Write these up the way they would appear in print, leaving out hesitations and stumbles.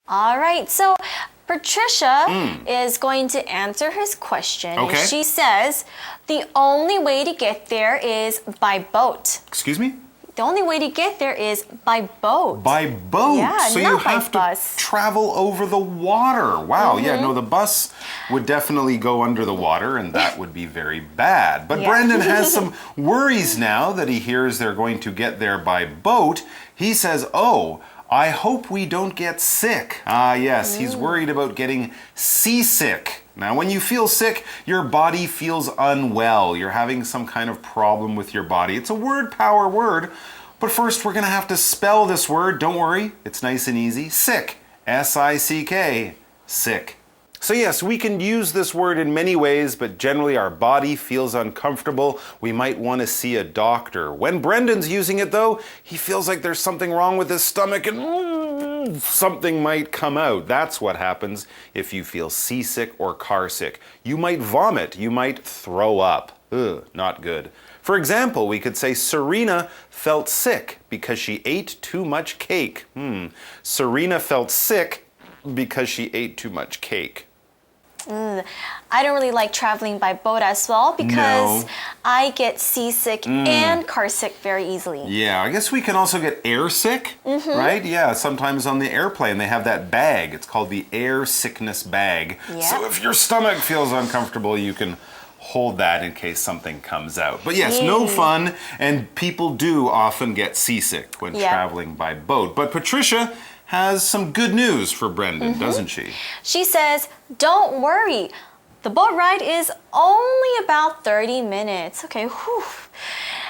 All right, so Patricia is going to answer his question. Okay. And she says, the only way to get there is by boat. Excuse me? The only way to get there is by boat. By boat? Yeah, so not you by have to bus. travel over the water. Wow, yeah, no, the bus would definitely go under the water and that would be very bad. But Yeah. Brendan has some worries now that he hears they're going to get there by boat. He says, oh, I hope we don't get sick. Ah, yes, he's worried about getting seasick. Now, when you feel sick, your body feels unwell. You're having some kind of problem with your body. It's a word power word. But first, we're going to have to spell this word. Don't worry, it's nice and easy. Sick. S-I-C-K. Sick. So yes, we can use this word in many ways, but generally our body feels uncomfortable. We might want to see a doctor. When Brendan's using it though, he feels like there's something wrong with his stomach and something might come out. That's what happens if you feel seasick or carsick. You might vomit, you might throw up. Ugh, not good. For example, we could say Serena felt sick because she ate too much cake. Serena felt sick because she ate too much cake. I don't really like traveling by boat as well because I get seasick and carsick very easily. Yeah, I guess we can also get air sick, right? Yeah, sometimes on the airplane they have that bag. It's called the air sickness bag. Yeah. So if your stomach feels uncomfortable, you can hold that in case something comes out. But yes, no fun, and people do often get seasick when traveling by boat. But Patricia has some good news for Brendan, doesn't she? She says, don't worry. The boat ride is only about 30 minutes. Okay, whew.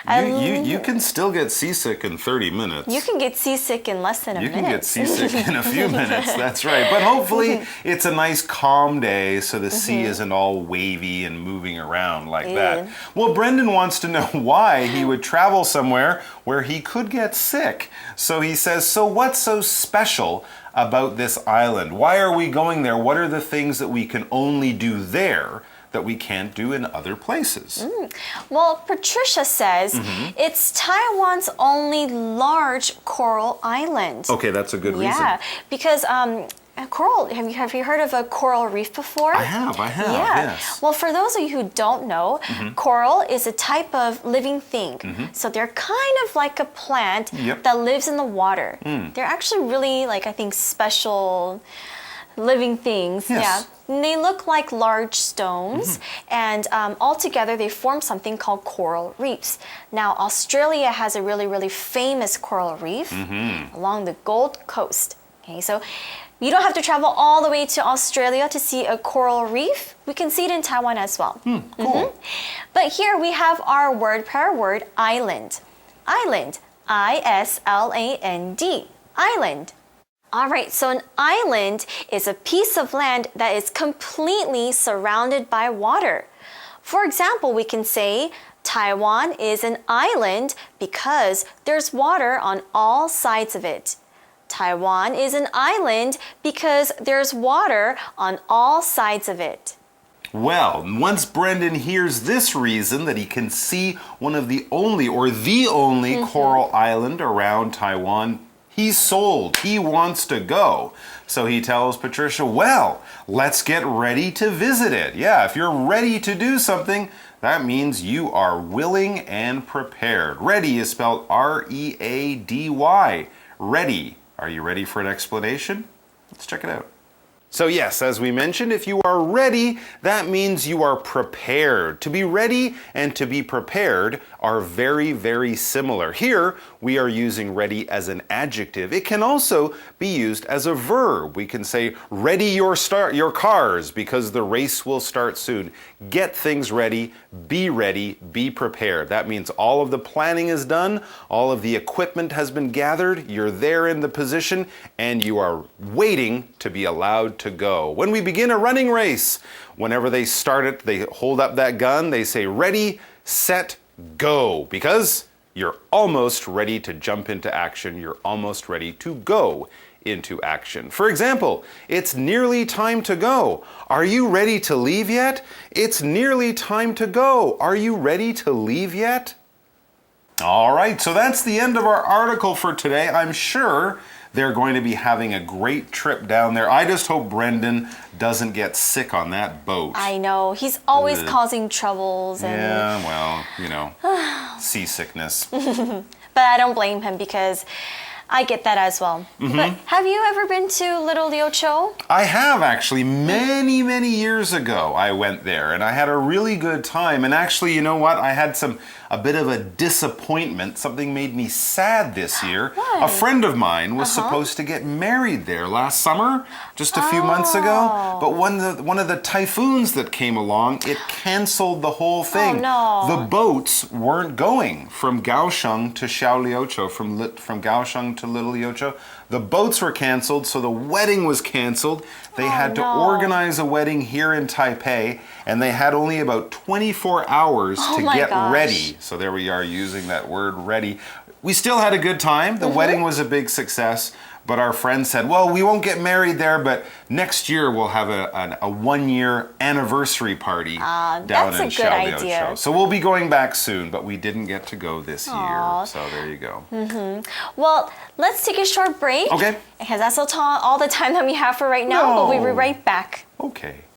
You can still get seasick in 30 minutes. You can get seasick in less than a minute. You can get seasick in a few minutes, that's right. But hopefully it's a nice calm day so the sea isn't all wavy and moving around like that. Well, Brendan wants to know why he would travel somewhere where he could get sick. So he says, so what's so special about this island? Why are we going there? What are the things that we can only do there that we can't do in other places? Well, Patricia says it's Taiwan's only large coral island. Okay, that's a good reason. Yeah, because coral, have you heard of a coral reef before? I have, yes. Well, for those of you who don't know, coral is a type of living thing. So they're kind of like a plant that lives in the water. They're actually really, like, I think, special living things. Yes. Yeah. And they look like large stones, and all together they form something called coral reefs. Now, Australia has a really, really famous coral reef along the Gold Coast. Okay, so you don't have to travel all the way to Australia to see a coral reef. We can see it in Taiwan as well. Cool. But here we have our word pair word, island. Island, I-S-L-A-N-D, island. All right, so an island is a piece of land that is completely surrounded by water. For example, we can say Taiwan is an island because there's water on all sides of it. Taiwan is an island because there's water on all sides of it. Well, once Brendan hears this reason that he can see one of the only or the only coral island around Taiwan, he's sold. He wants to go. So he tells Patricia, well, let's get ready to visit it. Yeah, if you're ready to do something, that means you are willing and prepared. Ready is spelled R-E-A-D-Y. Ready. Are you ready for an explanation? Let's check it out. So yes, as we mentioned, if you are ready, that means you are prepared. To be ready and to be prepared are very, very similar. Here, we are using ready as an adjective. It can also be used as a verb. We can say, ready your cars because the race will start soon. Get things ready, be prepared. That means all of the planning is done, all of the equipment has been gathered, you're there in the position, and you are waiting to be allowed to go. When we begin a running race, whenever they start it, they hold up that gun, they say ready, set, go, because you're almost ready to jump into action, you're almost ready to go into action. For example, it's nearly time to go. Are you ready to leave yet? It's nearly time to go. Are you ready to leave yet? All right, so that's the end of our article for today. I'm sure They're going to be having a great trip down there. I just hope Brendan doesn't get sick on that boat. I know. He's always causing troubles. Yeah, well, you know, seasickness. But I don't blame him because I get that as well. But have you ever been to Little Liocho? I have actually. Many, many years ago I went there and I had a really good time. And actually, you know what? I had a bit of a disappointment. Something made me sad this year. What? A friend of mine was supposed to get married there last summer, just a few months ago. But one of the typhoons that came along, it canceled the whole thing. Oh, no. The boats weren't going from Kaohsiung to Xiaoliocho, from Kaohsiung to Little Liocho. The boats were canceled, so the wedding was canceled. They had to organize a wedding here in Taipei, and they had only about 24 hours to get ready. So there we are using that word ready. We still had a good time. The wedding was a big success. But our friend said, well, we won't get married there, but next year we'll have a one-year anniversary party down in Xiaoliocho. So we'll be going back soon, but we didn't get to go this year. So there you go. Well, let's take a short break. Okay. Because that's all the time that we have for right now, but we'll be right back. Okay.